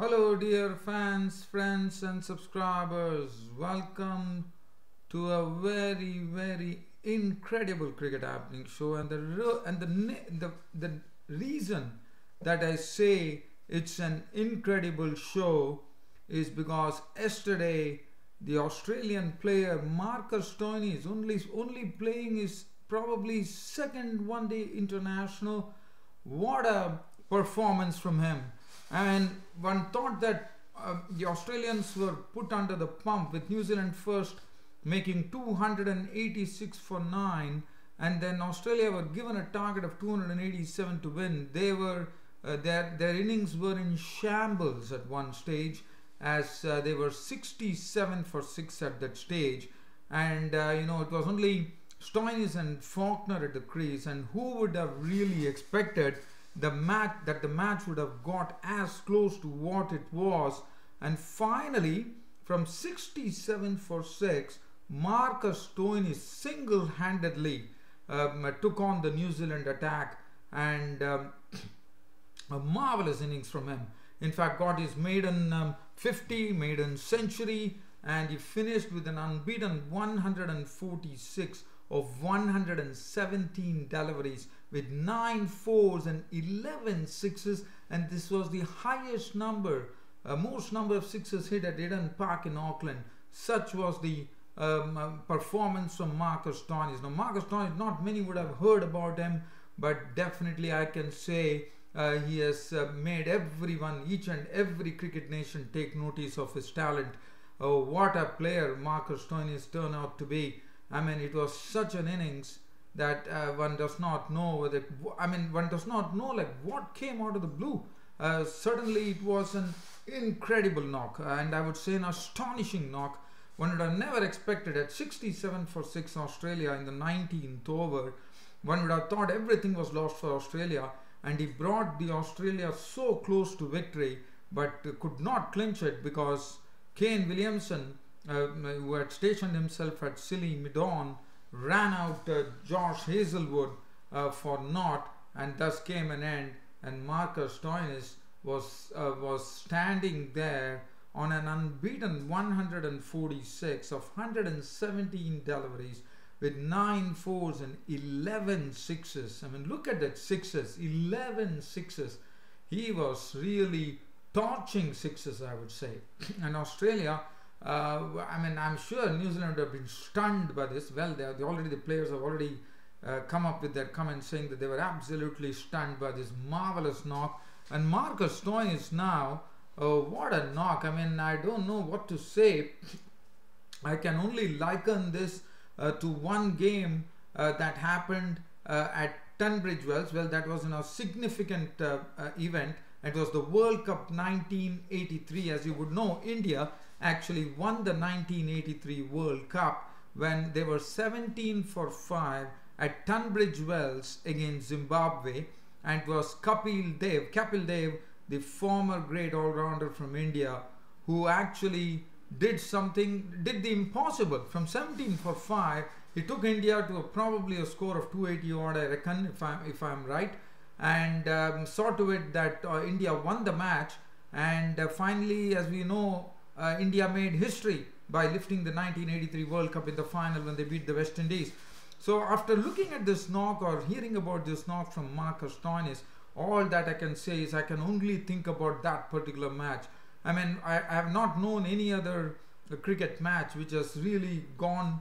Hello dear fans, friends and subscribers. Welcome to a very incredible cricket happening show, and the reason that I say it's an incredible show is because yesterday the Australian player Marcus Stoinis only playing his probably second one-day international. What a performance from him! And one thought that the Australians were put under the pump with New Zealand first making 286 for 9, and then Australia were given a target of 287 to win. They were their innings were in shambles at one stage, as they were 67 for 6 at that stage, and it was only Stoinis and Faulkner at the crease, and who would have really expected the match would have got as close to what it was. And finally, from 67 for 6, Marcus Stoinis single-handedly took on the New Zealand attack, and a marvelous innings from him. In fact, got his maiden maiden century, and he finished with an unbeaten 146 of 117 deliveries with 9 fours and 11 sixes, and this was the highest number, most number of sixes hit at Eden Park in Auckland. Such was the performance from Marcus Stoinis. Now, Marcus Stoinis, not many would have heard about him, but definitely I can say he has made everyone, each and every cricket nation, take notice of his talent. What a player Marcus Stoinis turned out to be. I mean, it was such an innings that one does not know whether, one does not know like what came out of the blue. Certainly it was an incredible knock, and I would say an astonishing knock. One would have never expected at 67 for 6 Australia in the 19th over. One would have thought everything was lost for Australia, and he brought the Australia so close to victory, but could not clinch it because Kane Williamson, who had stationed himself at Silly Midon, ran out Josh Hazlewood for naught, and thus came an end, and Marcus Stoinis was standing there on an unbeaten 146 of 117 deliveries with 9 fours and 11 sixes. I mean, look at that sixes, 11 sixes. He was really torching sixes, I would say. And Australia, I'm sure New Zealand have been stunned by this. Well, the players have already come up with their comments saying that they were absolutely stunned by this marvelous knock. And Marcus Stoinis now, what a knock! I mean, I don't know what to say. I can only liken this to one game that happened at Tunbridge Wells. Well, that was a significant event. It was the World Cup 1983. As you would know, India actually won the 1983 World Cup when they were 17 for 5 at Tunbridge Wells against Zimbabwe, and it was Kapil Dev, the former great all-rounder from India, who actually did the impossible. From 17 for 5, he took India to probably a score of 280 odd, I reckon, if I'm right, and saw to it that India won the match. And finally, as we know, India made history by lifting the 1983 World Cup in the final when they beat the West Indies. So after looking at this knock or hearing about this knock from Marcus Stoinis, all that I can say is I can only think about that particular match. I mean, I have not known any other cricket match which has really gone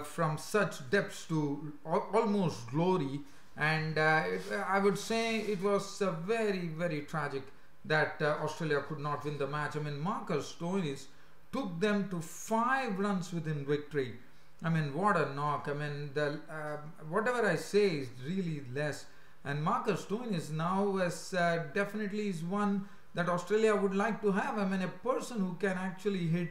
from such depths to almost glory. And I would say it was very tragic that Australia could not win the match. I mean, Marcus Stoinis took them to 5 runs within victory. I mean, what a knock! I mean, whatever I say is really less. And Marcus Stoinis now definitely is one that Australia would like to have. I mean, a person who can actually hit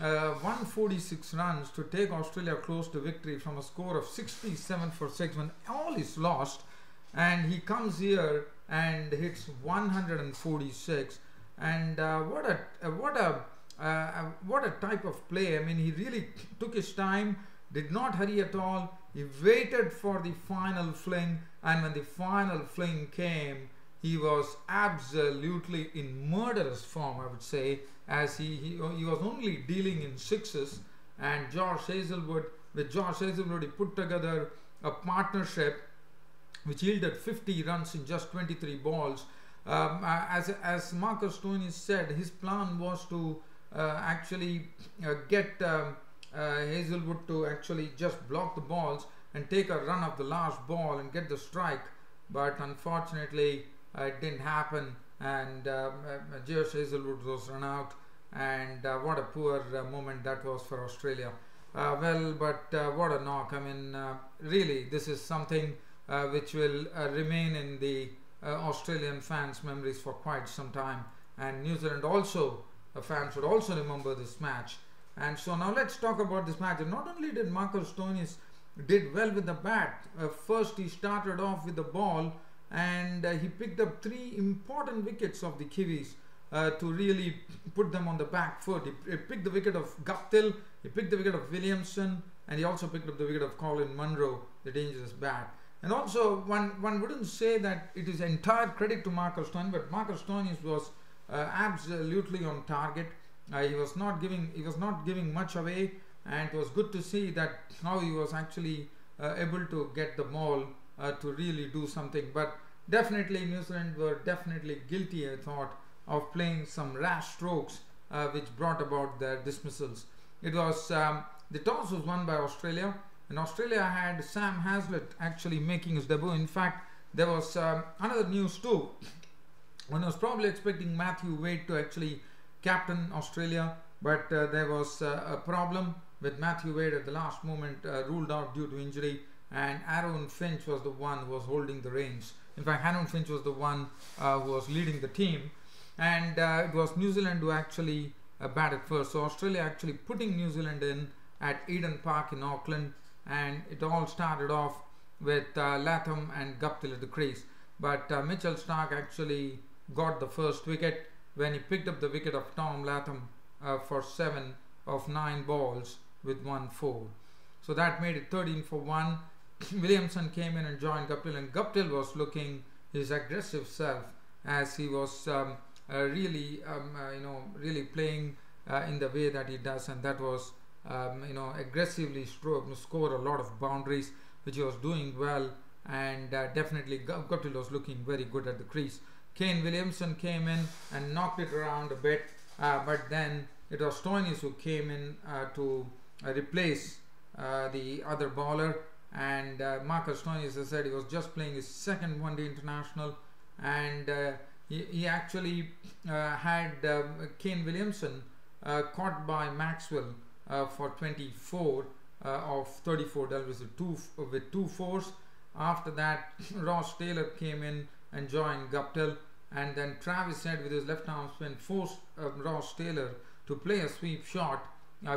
146 runs to take Australia close to victory from a score of 67 for 6 when all is lost, and he comes here and hits 146. And what a type of play! I mean, he really took his time, did not hurry at all. He waited for the final fling, and when the final fling came, he was absolutely in murderous form, I would say, as he was only dealing in sixes, and George Hazelwood, he put together a partnership which yielded 50 runs in just 23 balls. As Marcus Stoinis said, his plan was to actually get Hazelwood to actually just block the balls and take a run of the last ball and get the strike, but unfortunately it didn't happen, and George Hazelwood was run out, and what a poor moment that was for Australia. What a knock. I mean, really, this is something which will remain in the Australian fans' memories for quite some time, and New Zealand also, fans should also remember this match. And so now let's talk about this match. And not only did Marcus Stoinis did well with the bat, first he started off with the ball, and he picked up 3 important wickets of the Kiwis to really put them on the back foot. He picked the wicket of Guptill, he picked the wicket of Williamson, and he also picked up the wicket of Colin Munro, the dangerous bat. And also, one wouldn't say that it is entire credit to Marcus Stoinis, but Marcus Stoinis was absolutely on target. He was not giving much away, and it was good to see that how he was actually able to get the ball to really do something. But definitely New Zealand were definitely guilty, I thought, of playing some rash strokes which brought about their dismissals. It was the toss was won by Australia, and Australia had Sam Hazlitt actually making his debut. In fact, there was another news too. One was probably expecting Matthew Wade to actually captain Australia, but there was a problem with Matthew Wade at the last moment, ruled out due to injury, and Aaron Finch was the one who was holding the reins. In fact, Aaron Finch was the one who was leading the team, and it was New Zealand who actually batted first. So Australia actually putting New Zealand in at Eden Park in Auckland, and it all started off with Latham and Guptill at the crease. But Mitchell Starc actually got the first wicket when he picked up the wicket of Tom Latham for 7 of 9 balls with 1-4. So that made it 13 for 1. Williamson came in and joined Guptill, and Guptill was looking his aggressive self as he was really playing in the way that he does, and that was aggressively score a lot of boundaries, which he was doing well, and definitely Guptill was looking very good at the crease. Kane Williamson came in and knocked it around a bit, but then it was Stoinis who came in to replace the other bowler, and Marcus Stoinis, as I said, he was just playing his second one-day international, and he actually had Kane Williamson caught by Maxwell for 24 of 34 deliveries with 2 fours. After that, Ross Taylor came in and joined Guptill, and then Travis Head with his left arm spin forced Ross Taylor to play a sweep shot,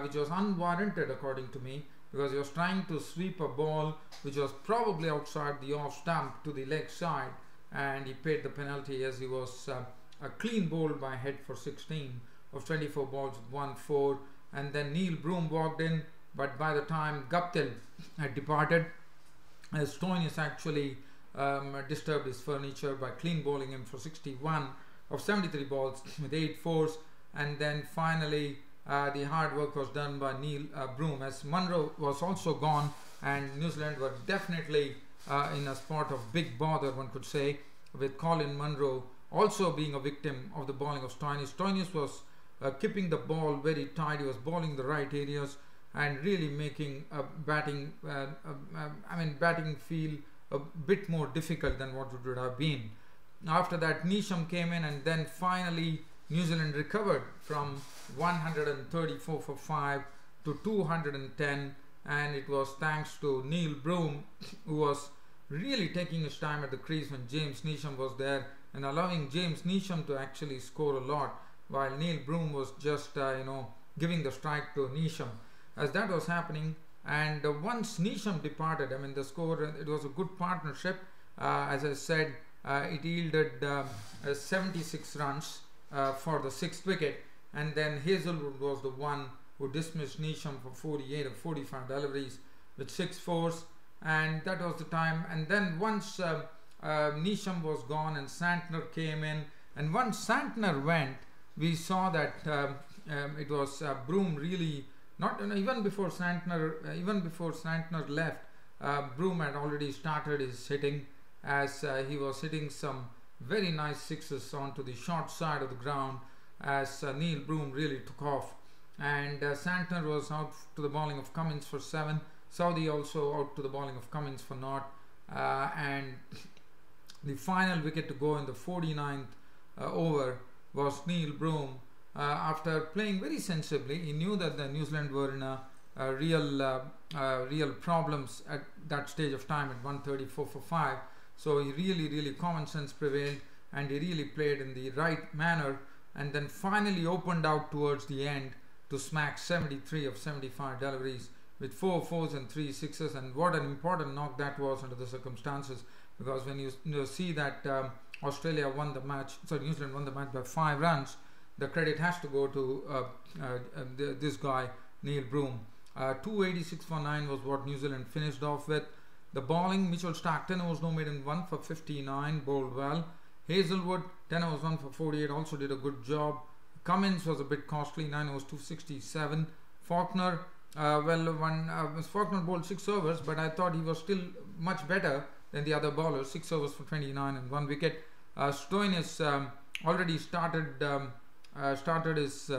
which was unwarranted according to me, because he was trying to sweep a ball which was probably outside the off stump to the leg side, and he paid the penalty as he was a clean bowled by Head for 16 of 24 balls with 1-4. And then Neil Broom walked in, but by the time Guptill had departed, Stoinis actually disturbed his furniture by clean bowling him for 61 of 73 balls with 8 fours. And then finally the hard work was done by Neil Broom, as Munro was also gone, and New Zealand were definitely in a spot of big bother, one could say, with Colin Munro also being a victim of the bowling of Stoinis. Stoinis was keeping the ball very tight. He was bowling the right areas and really making batting feel a bit more difficult than what it would have been. After that, Neesham came in, and then finally New Zealand recovered from 134 for 5 to 210, and it was thanks to Neil Broom, who was really taking his time at the crease when James Neesham was there, and allowing James Neesham to actually score a lot, while Neil Broom was just giving the strike to Neesham. As that was happening, and once Neesham departed, I mean, the score, it was a good partnership. As I said, it yielded 76 runs for the 6th wicket, and then Hazelwood was the one who dismissed Neesham for 48 of 45 deliveries with 6 fours, and that was the time. And then once Neesham was gone and Santner came in, and once Santner went, we saw that it was Broom really not, even before Santner left, Broom had already started his hitting, as he was hitting some very nice sixes onto the short side of the ground, as Neil Broom really took off. And Santner was out to the bowling of Cummins for 7. Saudi also out to the bowling of Cummins for 0. And the final wicket to go in the 49th over was Neil Broom. After playing very sensibly, he knew that the New Zealand were in a real problems at that stage of time at 134 for 5. So he really common sense prevailed, and he really played in the right manner, and then finally opened out towards the end to smack 73 of 75 deliveries with 4 fours and 3 sixes. And what an important knock that was under the circumstances, because when you see that Australia won the match, sorry, New Zealand won the match by 5 runs, the credit has to go to this guy, Neil Broom. 286 for 9 was what New Zealand finished off with. The bowling, Mitchell Starc, 10 overs no maiden, 1 for 59, bowled well. Hazelwood, 10 overs, 1 for 48, also did a good job. Cummins was a bit costly, 9 overs, 267. Faulkner, Faulkner bowled 6 overs, but I thought he was still much better than the other bowlers, 6 overs for 29 and 1 wicket. Stoinis already started his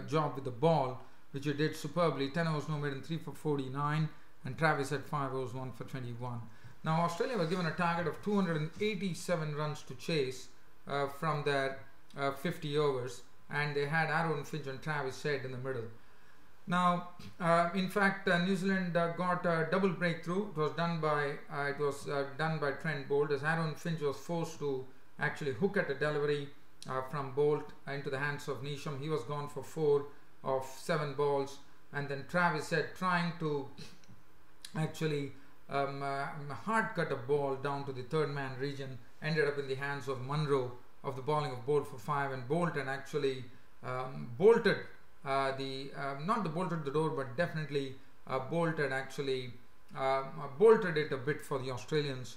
job with the ball, which he did superbly, 10 overs no maiden, 3 for 49. And Travis had 5 overs, 1 for 21. Now Australia were given a target of 287 runs to chase from their 50 overs, and they had Aaron Finch and Travis Head in the middle. Now, in fact, New Zealand got a double breakthrough. It was done by Trent Boult, as Aaron Finch was forced to actually hook at a delivery from Boult into the hands of Neesham. He was gone for 4 of 7 balls, and then Travis Head, trying to actually hard cut a ball down to the third man region, ended up in the hands of Munro of the bowling of Boult for 5, and Boult had actually bolted not bolted the door, but definitely Boult had actually bolted it a bit for the Australians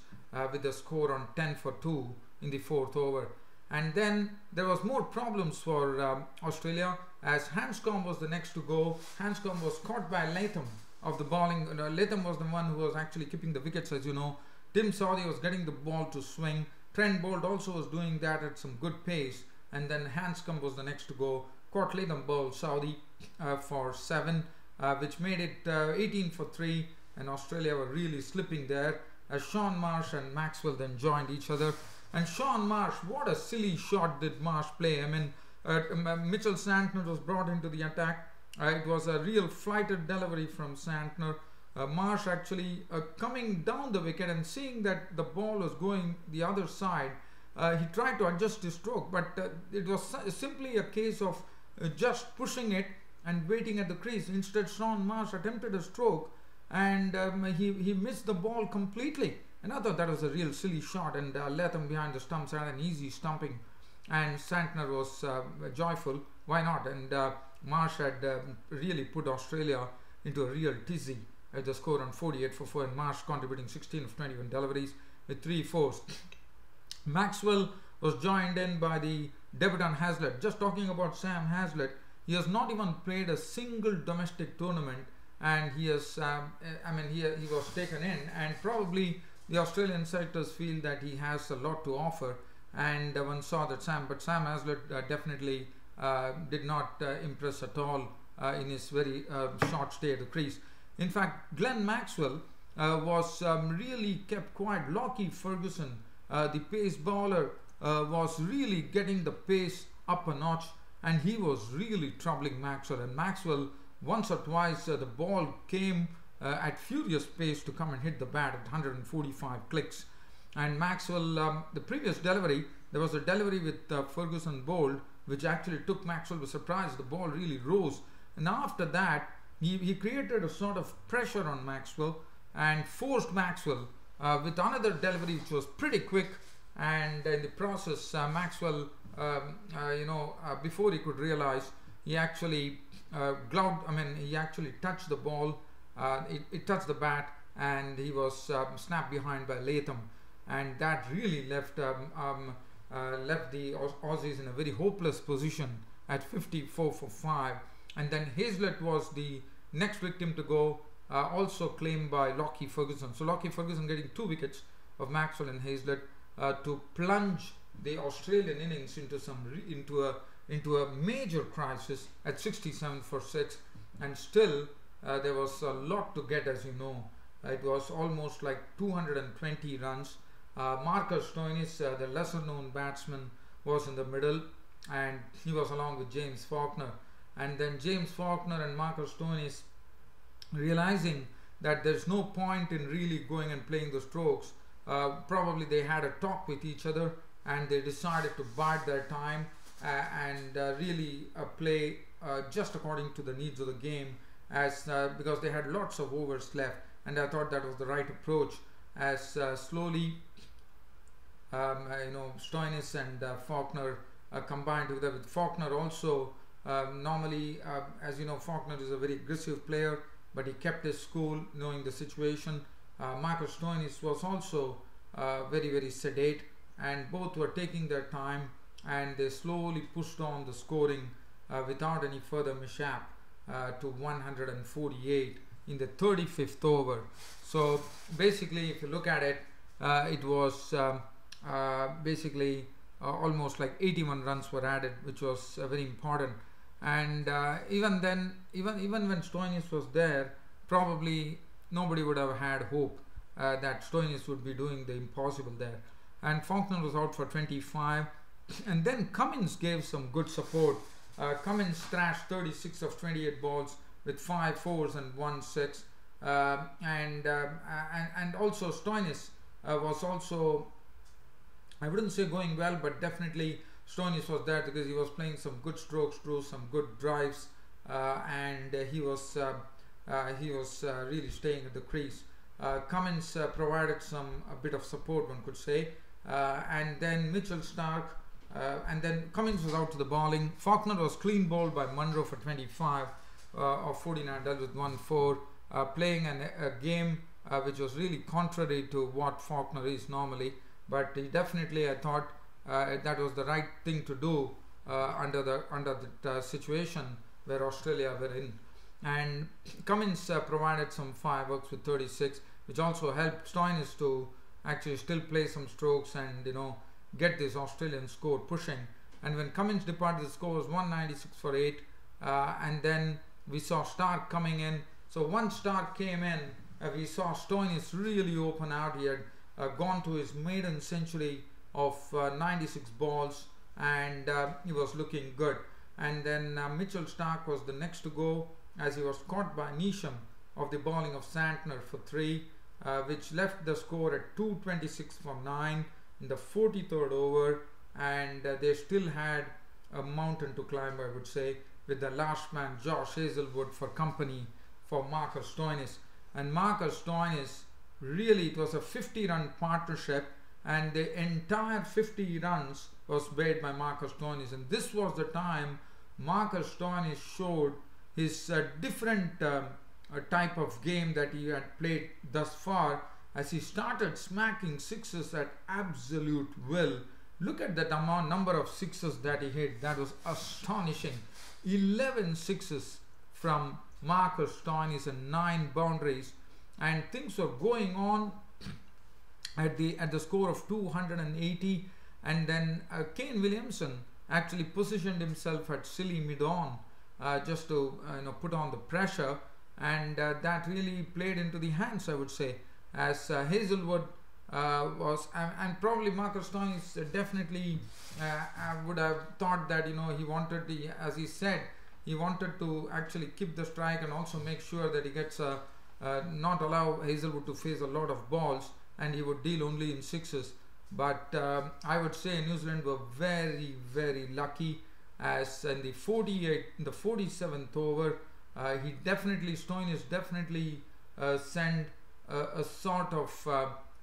with the score on 10 for 2 in the 4th over. And then there was more problems for Australia, as Hanscom was the next to go. Hanscom was caught by Latham of the bowling. Latham was the one who was actually keeping the wickets, as you know. Tim Southee was getting the ball to swing. Trent Boult also was doing that at some good pace. And then Hanscom was the next to go. Caught Latham bowled Southee for 7, which made it 18 for 3. And Australia were really slipping there, as Sean Marsh and Maxwell then joined each other. And Sean Marsh, what a silly shot did Marsh play. I mean, Mitchell Santner was brought into the attack. It was a real flighted delivery from Santner. Marsh actually coming down the wicket and seeing that the ball was going the other side, he tried to adjust his stroke, but it was simply a case of just pushing it and waiting at the crease. Instead, Sean Marsh attempted a stroke, and he missed the ball completely. And I thought that was a real silly shot, and Latham behind the stumps had an easy stumping, and Santner was joyful. Why not? And Marsh had really put Australia into a real tizzy at the score on 48 for 4, and Marsh contributing 16 of 21 deliveries with 3 fours. Maxwell was joined in by the debutant Hazlitt. Just talking about Sam Hazlitt, he has not even played a single domestic tournament, and he has, he was taken in, and probably the Australian selectors feel that he has a lot to offer, and one saw that Sam Hazlitt definitely did not impress at all in his very short stay at the crease. In fact, Glenn Maxwell was really kept quiet. Lockie Ferguson, the pace bowler, was really getting the pace up a notch, and he was really troubling Maxwell. And Maxwell, once or twice, the ball came at furious pace to come and hit the bat at 145 clicks. And Maxwell, the previous delivery, there was a delivery with Ferguson bowled, which actually took Maxwell by surprise. The ball really rose, and after that he created a sort of pressure on Maxwell and forced Maxwell with another delivery which was pretty quick, and in the process Maxwell before he could realize, he actually he actually touched the ball, it touched the bat, and he was snapped behind by Latham. and that really left the Aussies in a very hopeless position at 54 for 5. And then Hazlett was the next victim to go, also claimed by Lockie Ferguson. So Lockie Ferguson getting 2 wickets of Maxwell and Hazlett to plunge the Australian innings into a major crisis at 67 for 6. And still there was a lot to get, as you know. It was almost like 220 runs. Marcus Stoinis, the lesser known batsman, was in the middle, and he was along with James Faulkner. And then James Faulkner and Marcus Stoinis, realizing that there's no point in really going and playing the strokes, probably they had a talk with each other, and they decided to bide their time and really play just according to the needs of the game, because they had lots of overs left. And I thought that was the right approach, as slowly Stoinis and Faulkner combined together. With Faulkner also, normally, as you know, Faulkner is a very aggressive player, but he kept his cool knowing the situation. Marcus Stoinis was also very, very sedate, and both were taking their time, and they slowly pushed on the scoring without any further mishap to 148 in the 35th over. So basically, if you look at it, it was basically almost like 81 runs were added, which was very important. And even then, even when Stoinis was there, probably nobody would have had hope that Stoinis would be doing the impossible there. And Faulkner was out for 25, and then Cummins gave some good support. Cummins thrashed 36 of 28 balls with 5 fours and 1 6, and also Stoinis was also, I wouldn't say going well, but definitely Stoinis was there because he was playing some good strokes through some good drives, and he was really staying at the crease. Cummins provided a bit of support, one could say, and then Mitchell Starc, and then Cummins was out to the bowling. Faulkner was clean bowled by Munro for 25 of 49, dealt with 1-4, playing a game which was really contrary to what Faulkner is normally, but he definitely, I thought that was the right thing to do under the situation where Australia were in. And Cummins provided some fireworks with 36, which also helped Stoinis to actually still play some strokes and get this Australian score pushing. And when Cummins departed, the score was 196 for 8, and then we saw Starc coming in. So once Starc came in, we saw Stoinis really open out. He had gone to his maiden century of 96 balls, and he was looking good. And then Mitchell Starc was the next to go, as he was caught by Neesham of the bowling of Santner for 3, which left the score at 226 for 9 in the 43rd over, and they still had a mountain to climb, I would say, with the last man Josh Hazlewood for company for Marcus Stoinis. And Marcus Stoinis, really, it was a 50-run partnership, and the entire 50 runs was made by Marcus Stoinis. And this was the time Marcus Stoinis showed his different type of game that he had played thus far, as he started smacking sixes at absolute will. Look at that number of sixes that he hit. That was astonishing. 11 sixes from Marcus Stoinis and 9 boundaries, and things were going on at the score of 280. And then Kane Williamson actually positioned himself at silly mid-on just to put on the pressure, and that really played into the hands, I would say, as Hazlewood was, and probably Marcus Stoinis definitely would have thought that he wanted as he said, he wanted to actually keep the strike and also make sure that he gets not allow Hazlewood to face a lot of balls, and he would deal only in sixes. But I would say New Zealand were very, very lucky, as in the 47th over, Stoinis definitely sent a sort of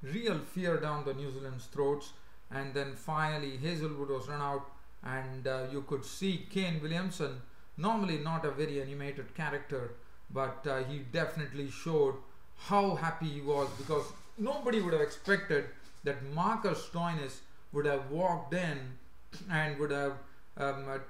real fear down the New Zealand's throats. And then finally Hazlewood was run out, and you could see Kane Williamson, normally not a very animated character, but he definitely showed how happy he was, because nobody would have expected that Marcus Stoinis would have walked in and would have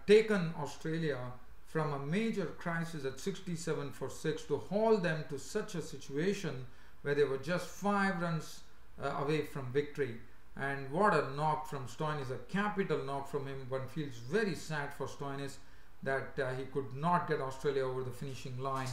taken Australia from a major crisis at 67 for 6 to haul them to such a situation where they were just 5 runs away from victory. And what a knock from Stoinis, a capital knock from him. One feels very sad for Stoinis that he could not get Australia over the finishing line.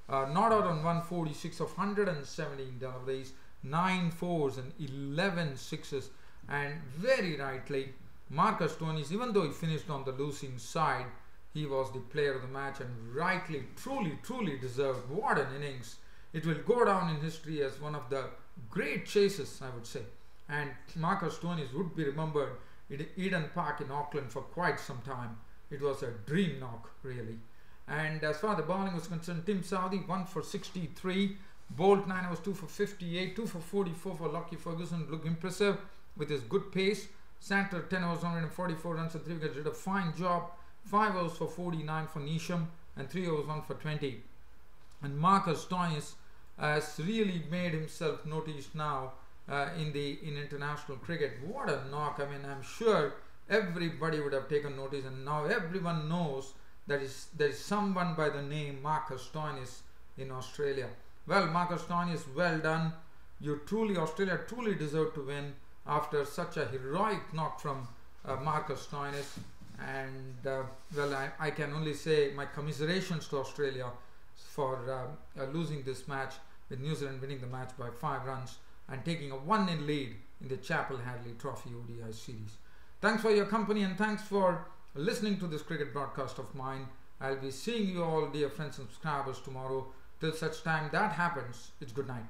Not out on 146 of 117 deliveries, 9 fours and 11 sixes, and very rightly Marcus Stoinis, even though he finished on the losing side, he was the player of the match and rightly, truly deserved. What an innings. It will go down in history as one of the great chases, I would say. And Marcus Stoinis would be remembered in Eden Park in Auckland for quite some time. It was a dream knock, really. And as far as the bowling was concerned, Tim Southee 1 for 63, Bolt 9 was 2 for 58, 2 for 44 for Lockie Ferguson. Looked impressive with his good pace. Santer 10 overs 144 runs and 3 wickets, did a fine job. 5 overs for 49 for Neesham and 3 overs 1 for 20. And Marcus Stoinis has really made himself noticed now in international cricket. What a knock. I mean, I'm sure everybody would have taken notice, and now everyone knows that there is someone by the name Marcus Stoinis in Australia. Well, Marcus Stoinis, well done. Australia truly deserved to win after such a heroic knock from Marcus Stoinis. And well, I can only say my commiserations to Australia for losing this match, with New Zealand winning the match by 5 runs and taking a 1-0 lead in the Chappell Hadley Trophy ODI series. Thanks for your company and thanks for listening to this cricket broadcast of mine. I'll be seeing you all, dear friends and subscribers, tomorrow. Till such time that happens, it's good night.